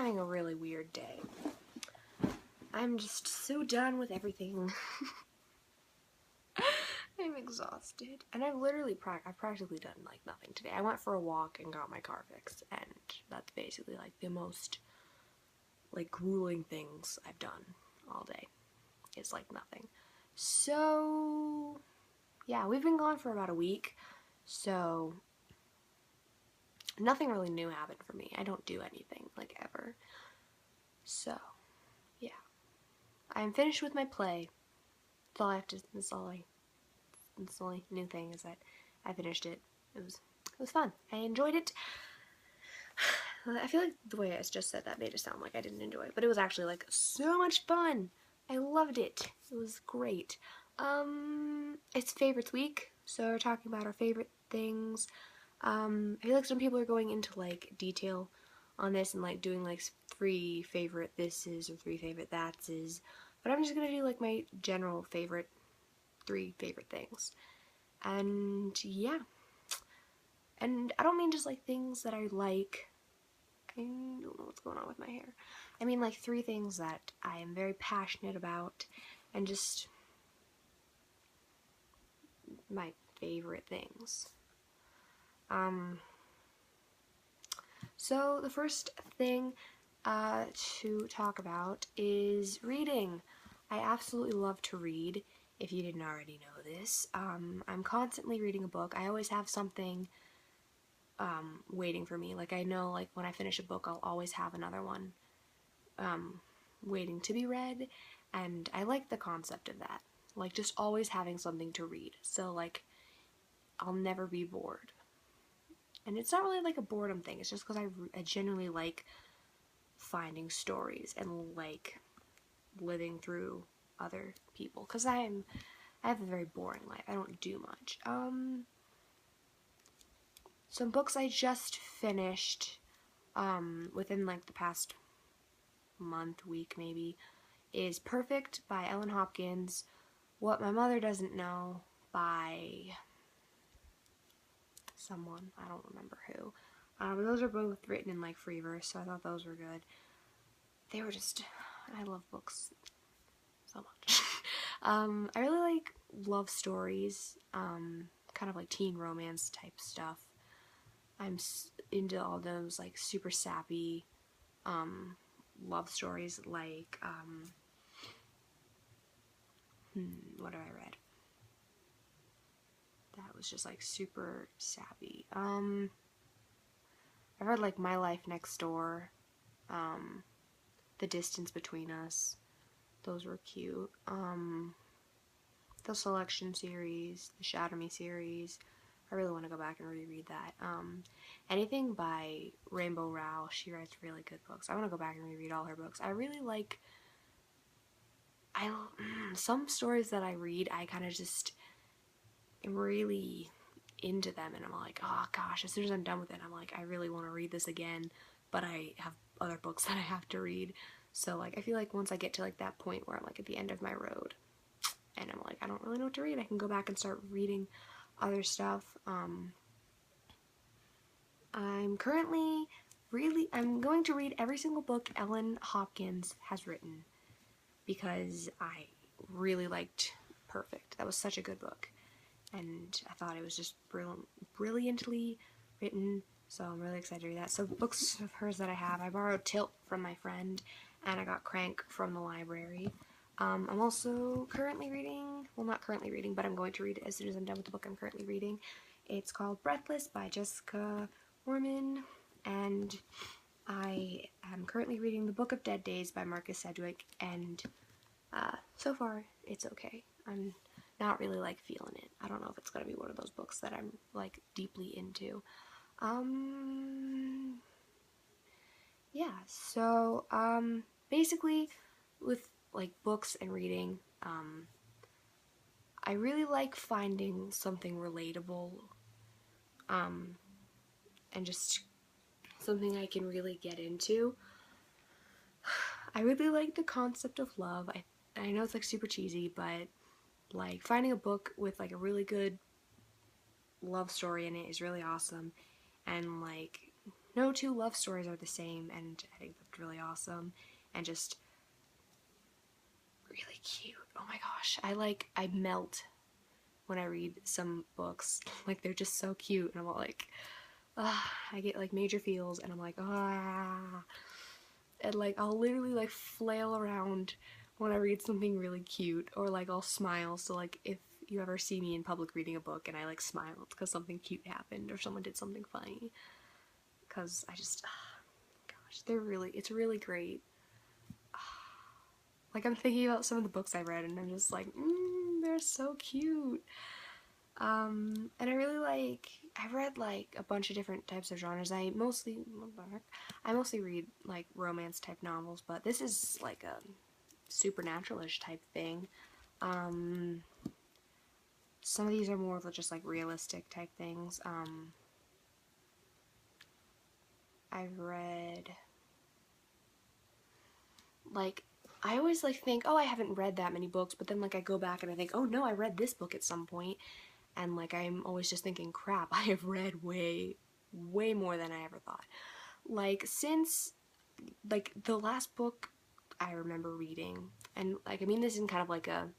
having a really weird day. I'm just so done with everything. I'm exhausted. And I've practically done like nothing today. I went for a walk and got my car fixed, and that's basically like the most like grueling things I've done all day. It's like nothing. So yeah, we've been gone for about a week, so nothing really new happened for me. I don't do anything like ever. So yeah, I'm finished with my play. That's all I have to. That's the only new thing is that I finished it. It was fun. I enjoyed it. I feel like the way I just said that made it sound like I didn't enjoy it, but it was actually like so much fun. I loved it. It was great. It's favorites week, so we're talking about our favorite things. I feel like some people are going into like detail on this and like doing like 3 favorite thises or 3 favorite thatses, but I'm just gonna do like my general 3 favorite things. And yeah, and I don't mean just like things that I like. I don't know what's going on with my hair. I mean like 3 things that I am very passionate about and just my favorite things. So the first thing to talk about is reading. I absolutely love to read, if you didn't already know this. I'm constantly reading a book. I always have something waiting for me. Like I know like when I finish a book I'll always have another one waiting to be read, and I like the concept of that. Like just always having something to read. So like I'll never be bored. And it's not really like a boredom thing. It's just because I genuinely like finding stories and like living through other people. Because I have a very boring life. I don't do much. Some books I just finished within like the past week maybe, is Perfect by Ellen Hopkins, What My Mother Doesn't Know by someone, I don't remember who. But those are both written in like free verse, so I thought those were good. They were just, I love books so much. I really like love stories, kind of like teen romance type stuff. I'm into all those like super sappy love stories like what have I read that was just like super sappy? I read like My Life Next Door, The Distance Between Us. Those were cute. The Selection series, the Shatter Me series. I really want to go back and reread that. Anything by Rainbow Rowell. She writes really good books. I want to go back and reread all her books. I really like some stories that I read, I kind of just am really into them, and I'm like, oh gosh, as soon as I'm done with it, I'm like, I really want to read this again, but I have other books that I have to read. So like I feel like once I get to like that point where I'm like at the end of my road and I'm like, I don't really know what to read, I can go back and start reading other stuff. I'm currently I'm going to read every single book Ellen Hopkins has written because I really liked Perfect. That was such a good book, and I thought it was just brilliantly written, so I'm really excited to read that. So books of hers that I have, I borrowed Tilt from my friend, and I got Crank from the library. I'm also currently reading, well not currently reading, but I'm going to read it as soon as I'm done with the book I'm currently reading. It's called Breathless by Jessica Orman, and I am currently reading The Book of Dead Days by Marcus Sedgwick, and so far it's okay. I'm not really like feeling it. I don't know if it's gonna be one of those books that I'm like deeply into. Yeah, so basically with like books and reading, I really like finding something relatable, and just something I can really get into. I really like the concept of love. I know it's like super cheesy, but like finding a book with like a really good love story in it is really awesome. And like no two love stories are the same, and I think that's really awesome, and just really cute. Oh my gosh, I melt when I read some books. Like, they're just so cute, and I'm all like, I get like major feels, and I'm like, and like I'll literally like flail around when I read something really cute, or like I'll smile. So like if you ever see me in public reading a book and I like smiled because something cute happened or someone did something funny, because I just, gosh, it's really great. Like, I'm thinking about some of the books I read, and I'm just like, they're so cute. And I've read like a bunch of different types of genres. I mostly read like romance type novels, but this is like a supernatural-ish type thing. Some of these are more of just like realistic type things. I've read, like, I always like think, oh, I haven't read that many books, but then like I go back and I think, oh no, I read this book at some point, and like I'm always just thinking, crap, I have read way more than I ever thought. Like, since like the last book I remember reading, and like, I mean, this isn't kind of like not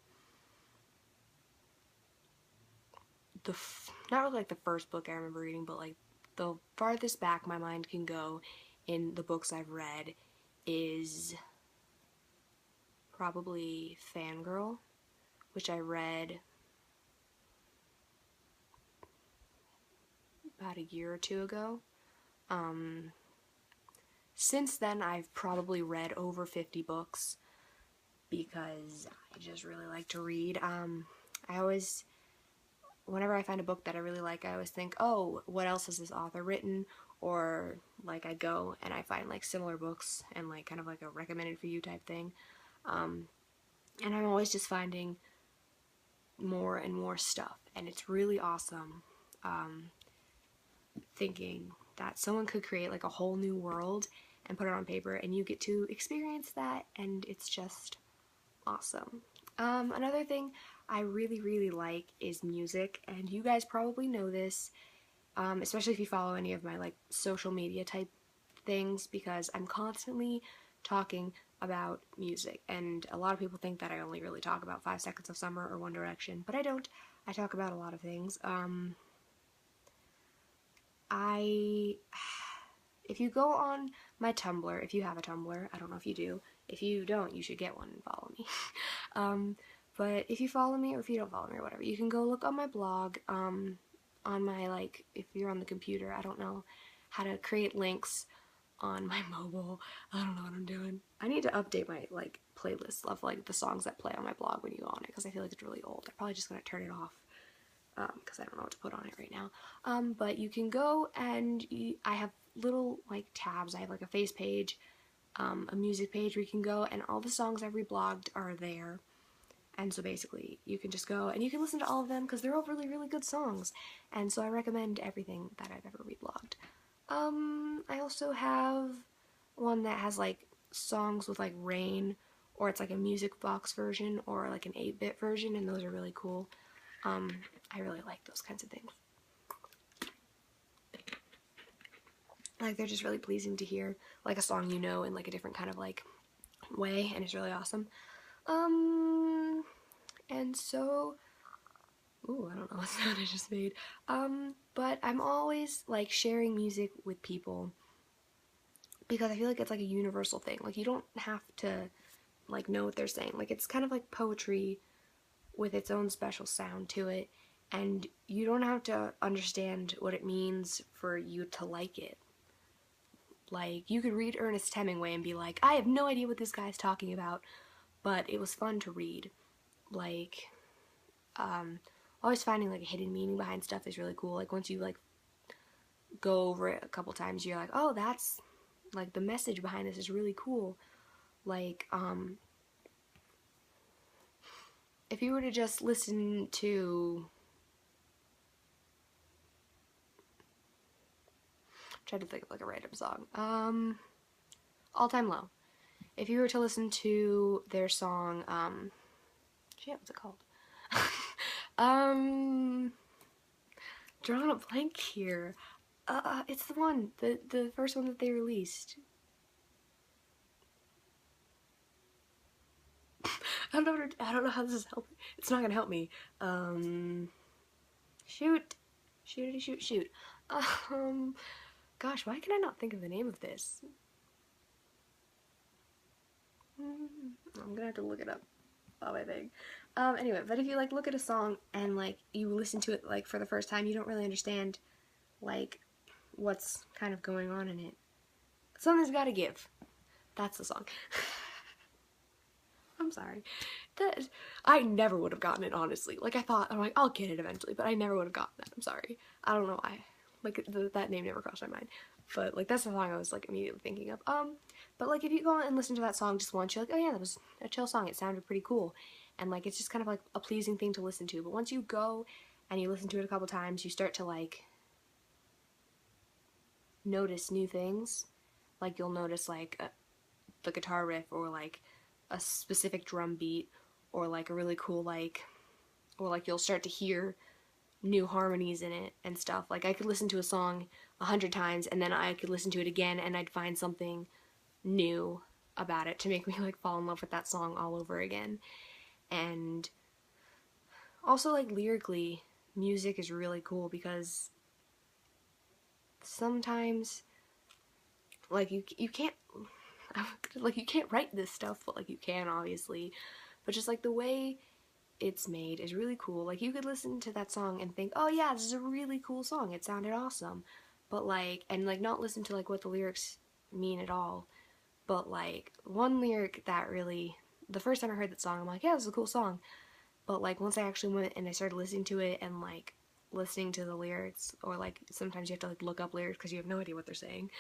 really like the first book I remember reading, but like the farthest back my mind can go in the books I've read is probably Fangirl, which I read about a year or two ago. Since then, I've probably read over 50 books because I just really like to read. I always, whenever I find a book that I really like, I always think, oh, what else has this author written? Or like I go and I find like similar books and like kind of like a recommended for you type thing. And I'm always just finding more and more stuff, and it's really awesome. Thinking that someone could create like a whole new world and put it on paper, and you get to experience that, and it's just awesome. Another thing I really like is music, and you guys probably know this, especially if you follow any of my like social media type things, because I'm constantly talking about music, and a lot of people think that I only really talk about 5 Seconds of Summer or One Direction, but I don't. I talk about a lot of things. If you go on my Tumblr, if you have a Tumblr, I don't know if you do. If you don't, you should get one and follow me. But if you follow me, or if you don't follow me, or whatever, you can go look on my blog, on my, like, if you're on the computer, I don't know how to create links on my mobile. I don't know what I'm doing. I need to update my, like, playlist of, like, the songs that play on my blog when you go on it, because I feel like it's really old. I'm probably just going to turn it off, because I don't know what to put on it right now. But you can go, and I have little like tabs. I have like a face page, a music page where you can go, and all the songs I've reblogged are there. And so basically you can just go and you can listen to all of them because they're all really good songs. And so I recommend everything that I've ever reblogged. I also have one that has like songs with like rain, or it's like a music box version, or like an 8-bit version, and those are really cool. I really like those kinds of things. Like, they're just really pleasing to hear, like a song you know in like a different kind of like way, and it's really awesome. And so, ooh, I don't know what sound I just made. But I'm always like sharing music with people because I feel like it's like a universal thing. Like, you don't have to like know what they're saying. Like, it's kind of like poetry with its own special sound to it, and you don't have to understand what it means for you to like it. Like, you could read Ernest Hemingway and be like, I have no idea what this guy's talking about, but it was fun to read. Like, always finding like a hidden meaning behind stuff is really cool. Like, once you like go over it a couple times, you're like, oh, that's like the message behind this is really cool. Like, if you were to just listen to, try to think of like a random song, All Time Low. If you were to listen to their song, shit, what's it called? Drawing a blank here. It's the one, the first one that they released. I don't know how this is helping. It's not gonna help me. Shoot. Shootity shoot shoot. Um, Gosh, why can I not think of the name of this? I'm gonna have to look it up while I think. Anyway, but if you like look at a song and like you listen to it like for the first time, you don't really understand like what's kind of going on in it. Something's gotta give. That's the song. I'm sorry. I never would have gotten it, honestly. Like, I thought, I'm like, I'll get it eventually, but I never would have gotten that. I'm sorry. I don't know why. Like, that name never crossed my mind. But, like, that's the song I was, like, immediately thinking of. But, like, if you go and listen to that song just once, you're like, oh, yeah, that was a chill song. It sounded pretty cool. And, like, it's just kind of, like, a pleasing thing to listen to. But once you go and you listen to it a couple times, you start to, like, notice new things. Like, you'll notice, like, the guitar riff or, like, a specific drum beat or like a really cool or like you'll start to hear new harmonies in it and stuff. Like I could listen to a song 100 times and then I could listen to it again and I'd find something new about it to make me like fall in love with that song all over again. And also like lyrically, music is really cool because sometimes like you can't like you can't write this stuff, but like you can obviously, but just like the way it's made is really cool. Like you could listen to that song and think, oh yeah, this is a really cool song, it sounded awesome, but like, and like not listen to like what the lyrics mean at all. But like one lyric that really, the first time I heard that song, I'm like, yeah, this is a cool song. But like once I actually went and I started listening to it and like listening to the lyrics, or like sometimes you have to like look up lyrics because you have no idea what they're saying.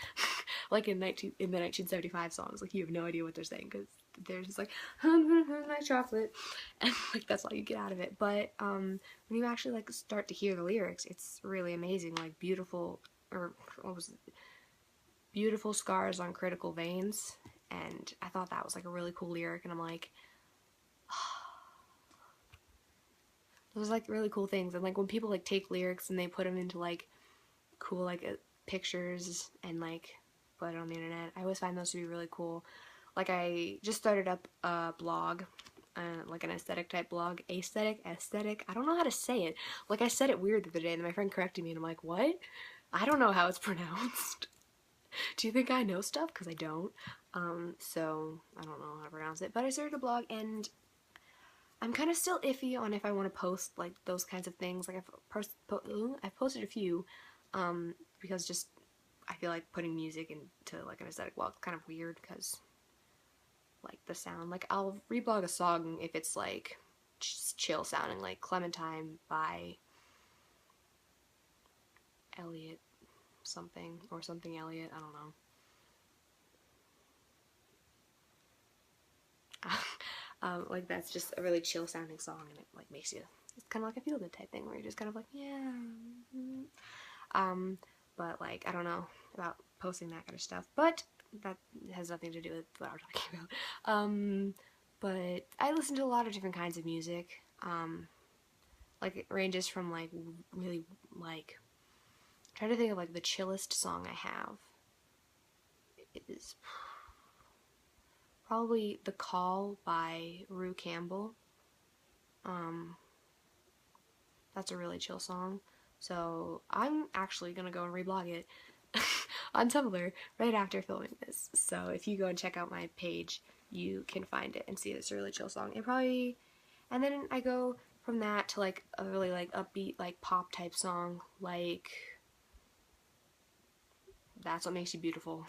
Like in the 1975 songs, like you have no idea what they're saying because they're just like my chocolate, and like that's all you get out of it. But when you actually like start to hear the lyrics, it's really amazing. Like beautiful, or what was it? Beautiful scars on critical veins, and I thought that was like a really cool lyric, and I'm like, those like really cool things. And like when people like take lyrics and they put them into like cool like pictures and like put it on the internet, I always find those to be really cool. Like I just started up a blog, like an aesthetic type blog. Aesthetic, I don't know how to say it. Like I said it weird the other day and my friend corrected me and I'm like, what? I don't know how it's pronounced. Do you think I know stuff? Because I don't. So I don't know how to pronounce it. But I started a blog and I'm kind of still iffy on if I want to post like those kinds of things. Like I've posted a few, because just I feel like putting music into like an aesthetic blog is kind of weird because like the sound. Like I'll reblog a song if it's like just chill sounding, like Clementine by Elliot something or something Elliot. I don't know. Like that's just a really chill sounding song and it like makes you, it's kind of like a feel good type thing where you're just kind of like, yeah. But like I don't know about posting that kind of stuff, but that has nothing to do with what I'm talking about. But I listen to a lot of different kinds of music. Like it ranges from like really like, trying to think of like the chillest song I have. It is probably The Call by Rue Campbell. That's a really chill song. So I'm actually gonna go and reblog it on Tumblr right after filming this. So if you go and check out my page, you can find it and see it's a really chill song. It probably, and then I go from that to like a really like upbeat like pop type song, like That's What Makes You Beautiful,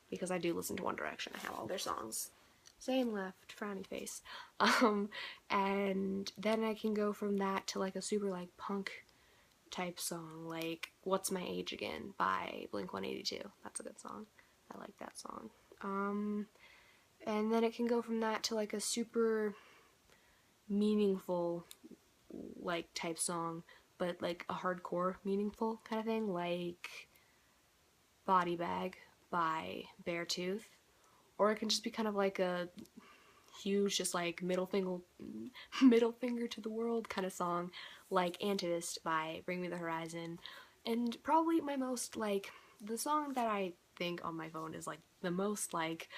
because I do listen to One Direction. I have all their songs. Same left, frowny face. And then I can go from that to like a super like punk type song, like What's My Age Again by Blink-182. That's a good song. I like that song. And then it can go from that to like a super meaningful like type song, but like a hardcore meaningful kind of thing, like Body Bag by Beartooth. Or it can just be kind of like a huge, just like middle finger to the world kind of song, like Antist by Bring Me the Horizon. And probably my most, like, the song that I think on my phone is, like, the most, like,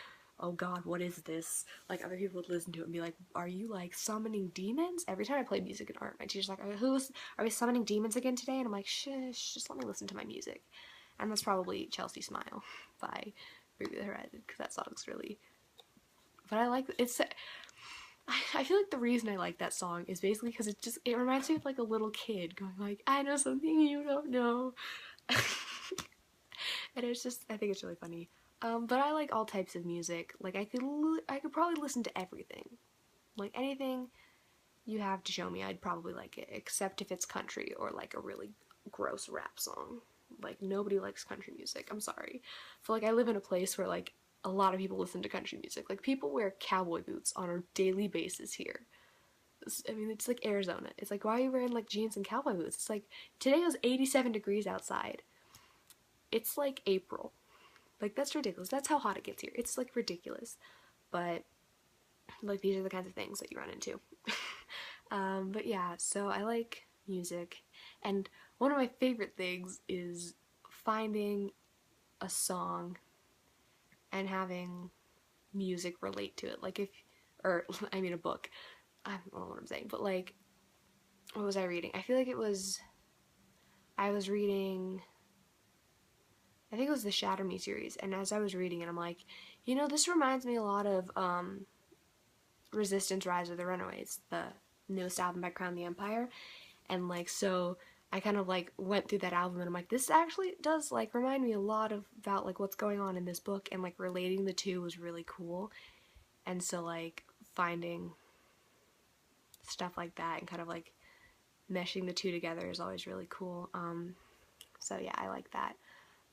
oh god, what is this? Like, other people would listen to it and be like, are you, like, summoning demons? Every time I play music in art, my teacher's like, are we summoning demons again today? And I'm like, shush, just let me listen to my music. And that's probably Chelsea Smile by Ruby the Horizon, because that song's really... But I like, it's... I feel like the reason I like that song is basically because it reminds me of, like, a little kid going, like, I know something you don't know. And it's just, I think it's really funny. But I like all types of music. Like, I could probably listen to everything. Like, anything you have to show me, I'd probably like it, except if it's country or, like, a really gross rap song. Like, nobody likes country music. I'm sorry. I feel like I live in a place where, like, a lot of people listen to country music. Like, people wear cowboy boots on a daily basis here. I mean, it's like Arizona. It's like, why are you wearing, like, jeans and cowboy boots? It's like, today was 87 degrees outside. It's like April. Like, that's ridiculous. That's how hot it gets here. It's, like, ridiculous. But, like, these are the kinds of things that you run into. But yeah, so I like music. And one of my favorite things is finding a song and having music relate to it. Like, I mean a book. I don't know what I'm saying, but, like, what was I reading? I feel like I was reading, I think it was the Shatter Me series, and as I was reading it, I'm like, you know, this reminds me a lot of, Resistance Rise of the Runaways, the newest album by Crown the Empire, and, like, so I kind of, like, went through that album, and I'm like, this actually does, like, remind me a lot about, like, what's going on in this book, and, like, relating the two was really cool, and so, like, finding stuff like that and kind of, like, meshing the two together is always really cool. So yeah, I like that.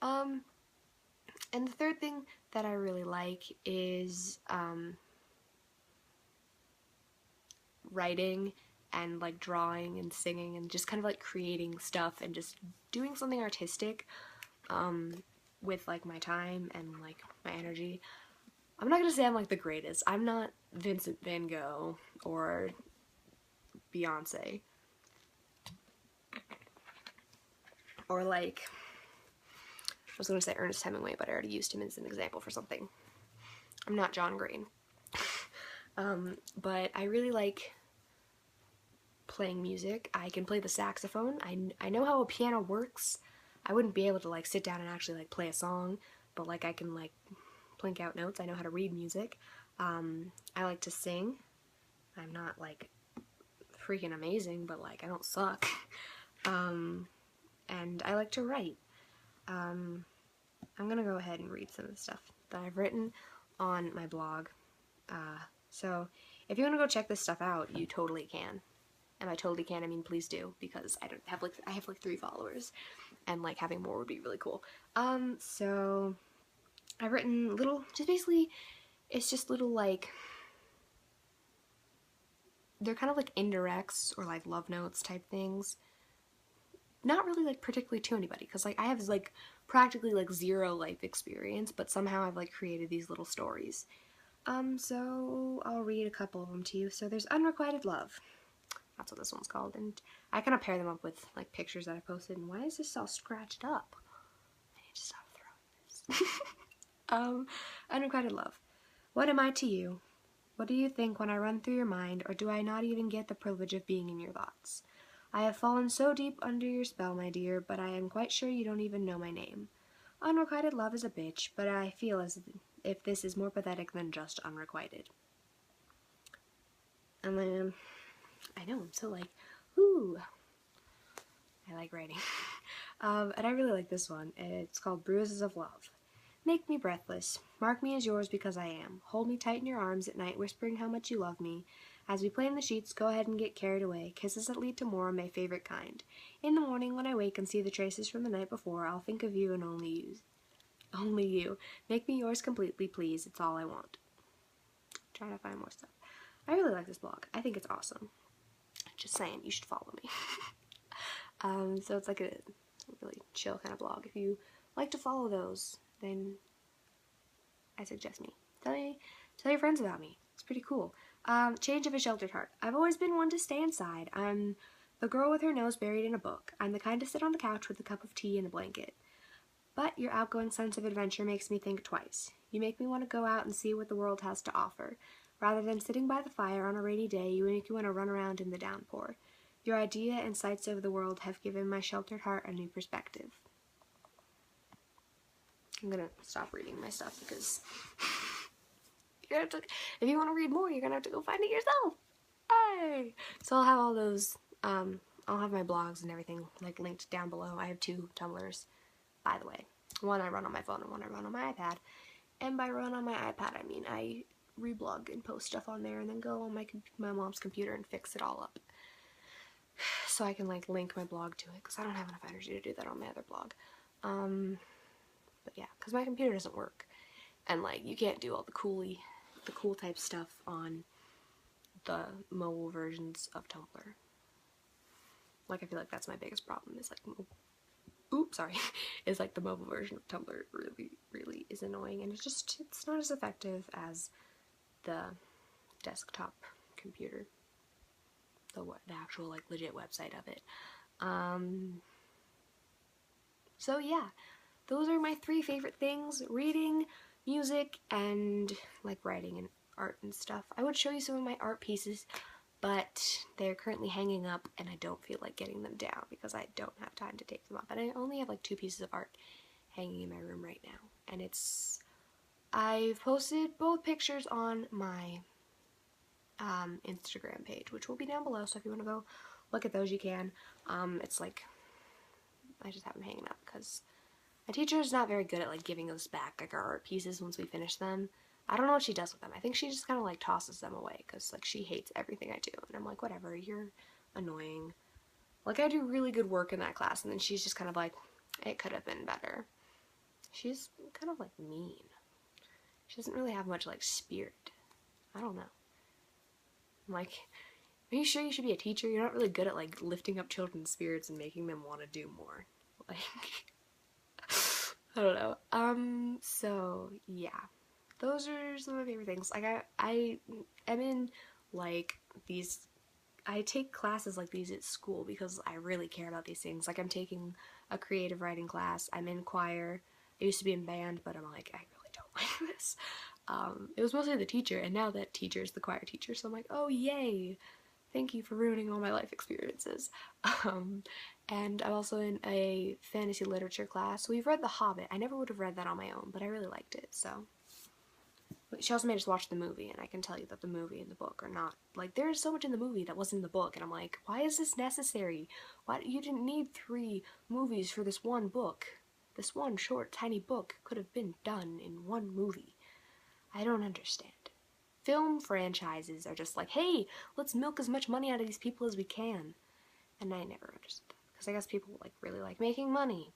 And the third thing that I really like is writing and, like, drawing and singing and just kind of, like, creating stuff and just doing something artistic with, like, my time and, like, my energy. I'm not gonna say I'm, like, the greatest. I'm not Vincent van Gogh or Beyonce. Or, like, I was gonna say Ernest Hemingway, but I already used him as an example for something. I'm not John Green. But I really like playing music. I can play the saxophone. I know how a piano works. I wouldn't be able to, like, sit down and actually, like, play a song, but, like, I can, like, plink out notes. I know how to read music. I like to sing. I'm not, like, freaking amazing, but, like, I don't suck. And I like to write. I'm gonna go ahead and read some of the stuff that I've written on my blog. So if you want to go check this stuff out, you totally can. And by totally can, I mean please do, because I have like 3 followers, and, like, having more would be really cool. So I've written just basically, it's just little, like, they're kind of like indirects or, like, love notes type things. Not really, like, particularly to anybody, because, like, I have, like, practically, like, 0 life experience, but somehow I've, like, created these little stories. So I'll read a couple of them to you. So there's Unrequited Love. That's what this one's called, and I kind of pair them up with, like, pictures that I posted. And why is this all scratched up? I need to stop throwing this. Unrequited Love. What am I to you? What do you think when I run through your mind, or do I not even get the privilege of being in your thoughts? I have fallen so deep under your spell, my dear, but I am quite sure you don't even know my name. Unrequited love is a bitch, but I feel as if this is more pathetic than just unrequited. And then, I know, I'm so, like, ooh, I like writing. And I really like this one. It's called Bruises of Love. Make me breathless. Mark me as yours because I am. Hold me tight in your arms at night, whispering how much you love me. As we play in the sheets, go ahead and get carried away. Kisses that lead to more are my favorite kind. In the morning, when I wake and see the traces from the night before, I'll think of you and only you. Only you. Make me yours completely, please. It's all I want. Trying to find more stuff. I really like this blog. I think it's awesome. Just saying, you should follow me. So it's like a really chill kind of blog. If you like to follow those, then I suggest me. Tell your friends about me. It's pretty cool. Change of a Sheltered Heart. I've always been one to stay inside. I'm The girl with her nose buried in a book. I'm the kind to sit on the couch with a cup of tea and a blanket. But your outgoing sense of adventure makes me think twice. You make me want to go out and see what the world has to offer. Rather than sitting by the fire on a rainy day, you make me want to run around in the downpour. Your idea and sights of the world have given my sheltered heart a new perspective. I'm gonna stop reading my stuff because you're gonna have to, if you want to read more, you're gonna have to go find it yourself. Hey! So I'll have all those, I'll have my blogs and everything like linked down below. I have 2 Tumblrs, by the way. One I run on my phone and one I run on my iPad. And by run on my iPad, I mean I reblog and post stuff on there and then go on my mom's computer and fix it all up. So I can like link my blog to it because I don't have enough energy to do that on my other blog. But yeah, because my computer doesn't work. And like you can't do all the cool type stuff on the mobile versions of Tumblr. Like I feel like that's my biggest problem is like is like the mobile version of Tumblr really is annoying, and it's not as effective as the desktop computer, the actual like legit website of it. So yeah, those are my 3 favorite things: reading, music, and like writing and art and stuff. I would show you some of my art pieces, but they're currently hanging up and I don't feel like getting them down because I don't have time to take them up. And I only have like 2 pieces of art hanging in my room right now. And I've posted both pictures on my Instagram page, which will be down below, so if you want to go look at those you can. It's like, I just have them hanging up because my teacher is not very good at like giving us back like our art pieces once we finish them. I don't know what she does with them. I think she just kind of like tosses them away because like she hates everything I do. And I'm like, whatever, you're annoying. Like I do really good work in that class and then she's just kind of like, it could have been better. She's kind of like mean. She doesn't really have much like spirit. I don't know. I'm like, are you sure you should be a teacher? You're not really good at like lifting up children's spirits and making them want to do more. Like, I don't know. So yeah. Those are some of my favorite things. Like I am in like these, I take classes like these at school because I really care about these things. Like I'm taking a creative writing class. I'm in choir. I used to be in band, but I'm like, I really don't like this. It was mostly the teacher, and now that teacher is the choir teacher, so I'm like, oh yay, thank you for ruining all my life experiences. And I'm also in a fantasy literature class. We've read The Hobbit. I never would have read that on my own, but I really liked it, so. She also made us watch the movie, and I can tell you that the movie and the book are not, like, there's so much in the movie that wasn't in the book, and I'm like, why is this necessary? Why, you didn't need 3 movies for this one book. This one short, tiny book could have been done in 1 movie. I don't understand. Film franchises are just like, hey, let's milk as much money out of these people as we can. And I never understood that, because I guess people, like, really like making money.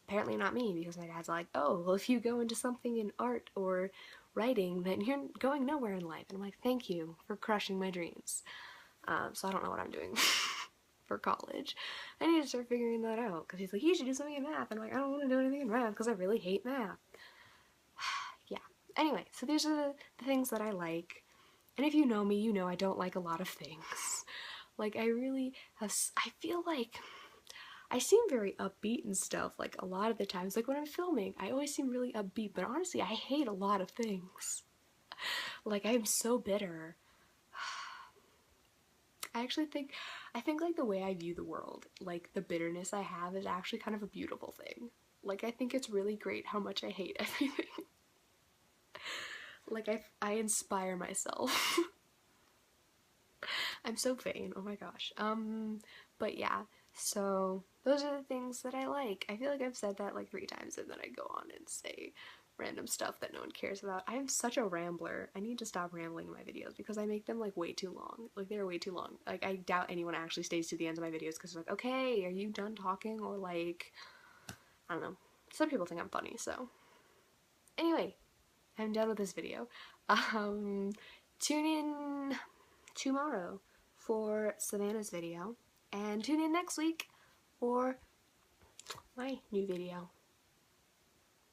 Apparently not me, because my dad's like, oh, well, if you go into something in art or writing, then you're going nowhere in life. And I'm like, thank you for crushing my dreams. So I don't know what I'm doing for college. I need to start figuring that out, because he's like, you should do something in math. And I'm like, I don't want to do anything in math, because I really hate math. Yeah. Anyway, so these are the things that I like. And if you know me, you know I don't like a lot of things. Like, I really have, I feel like I seem very upbeat and stuff, like, a lot of the times. Like, when I'm filming, I always seem really upbeat, but honestly, I hate a lot of things. Like, I'm so bitter. I think, like, the way I view the world, like, the bitterness I have is actually kind of a beautiful thing. Like, I think it's really great how much I hate everything. Like, I inspire myself. I'm so vain, oh my gosh. But yeah, so those are the things that I like. I feel like I've said that like 3 times and then I go on and say random stuff that no one cares about. I'm such a rambler. I need to stop rambling in my videos because I make them like way too long. Like, they're way too long. Like, I doubt anyone actually stays to the end of my videos because they're like, okay, are you done talking? Or like, I don't know. Some people think I'm funny, so. Anyway, I'm done with this video. Tune in tomorrow for Savannah's video, and tune in next week for my new video.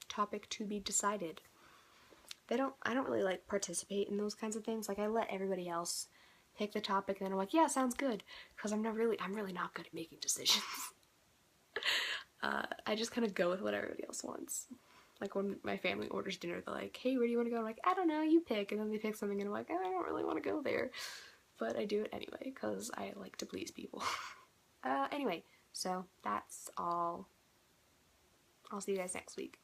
Topic to be decided. I don't really like participate in those kinds of things. Like, I let everybody else pick the topic, and then I'm like, yeah, sounds good, because I'm really not good at making decisions. I just kind of go with what everybody else wants. Like when my family orders dinner, they're like, hey, where do you want to go? I'm like, I don't know, you pick. And then they pick something and I'm like, I don't really want to go there. But I do it anyway because I like to please people. Anyway, so that's all. I'll see you guys next week.